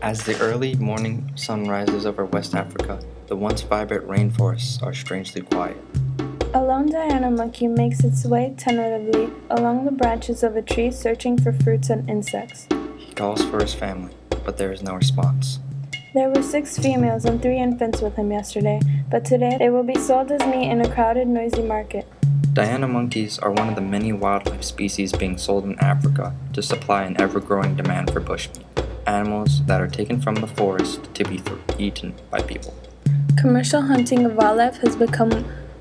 As the early morning sun rises over West Africa, the once vibrant rainforests are strangely quiet. A lone Diana monkey makes its way tentatively along the branches of a tree searching for fruits and insects. He calls for his family, but there is no response. There were 6 females and 3 infants with him yesterday, but today they will be sold as meat in a crowded, noisy market. Diana monkeys are one of the many wildlife species being sold in Africa to supply an ever-growing demand for bushmeat, animals that are taken from the forest to be eaten by people. Commercial hunting of wildlife has become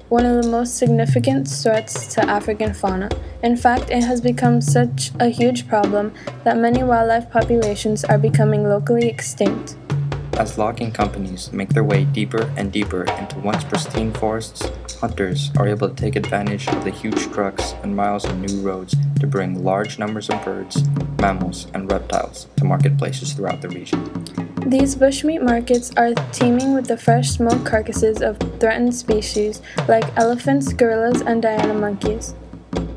one of the most significant threats to African fauna. In fact, it has become such a huge problem that many wildlife populations are becoming locally extinct. As logging companies make their way deeper and deeper into once pristine forests, hunters are able to take advantage of the huge trucks and miles of new roads to bring large numbers of birds, mammals, and reptiles to marketplaces throughout the region. These bushmeat markets are teeming with the fresh smoked carcasses of threatened species like elephants, gorillas, and Diana monkeys.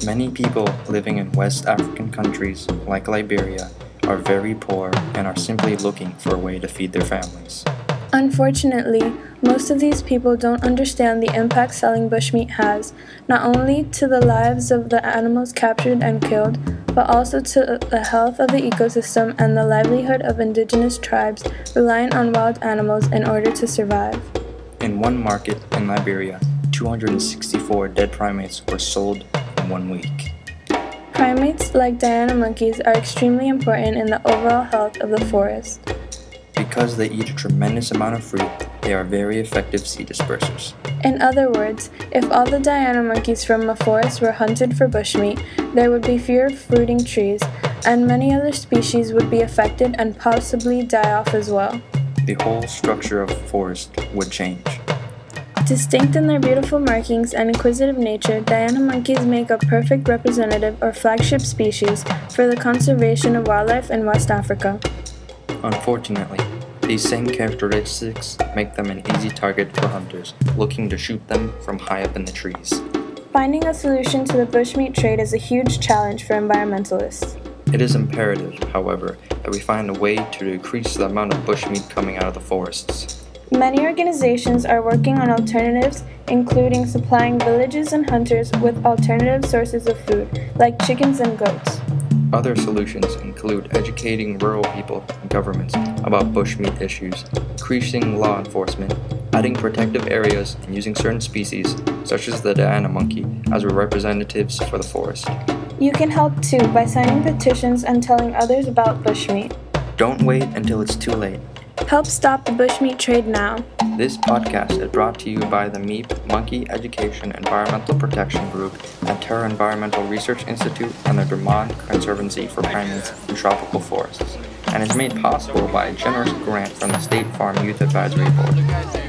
Many people living in West African countries like Liberia are very poor and are simply looking for a way to feed their families. Unfortunately, most of these people don't understand the impact selling bushmeat has, not only to the lives of the animals captured and killed, but also to the health of the ecosystem and the livelihood of indigenous tribes relying on wild animals in order to survive. In one market in Liberia, 264 dead primates were sold in 1 week. Primates, like Diana monkeys, are extremely important in the overall health of the forest. Because they eat a tremendous amount of fruit, they are very effective seed dispersers. In other words, if all the Diana monkeys from a forest were hunted for bushmeat, there would be fewer fruiting trees, and many other species would be affected and possibly die off as well. The whole structure of the forest would change. Distinct in their beautiful markings and inquisitive nature, Diana monkeys make a perfect representative or flagship species for the conservation of wildlife in West Africa. Unfortunately, these same characteristics make them an easy target for hunters looking to shoot them from high up in the trees. Finding a solution to the bushmeat trade is a huge challenge for environmentalists. It is imperative, however, that we find a way to decrease the amount of bushmeat coming out of the forests. Many organizations are working on alternatives, including supplying villages and hunters with alternative sources of food, like chickens and goats. Other solutions include educating rural people and governments about bushmeat issues, increasing law enforcement, adding protective areas, and using certain species, such as the Diana monkey, as representatives for the forest. You can help too by signing petitions and telling others about bushmeat. Don't wait until it's too late. Help stop the bushmeat trade now. This podcast is brought to you by the MEEP Monkey Education Environmental Protection Group at Terra Environmental Research Institute and the Drummond Conservancy for Primates and Tropical Forests, and is made possible by a generous grant from the State Farm Youth Advisory Board.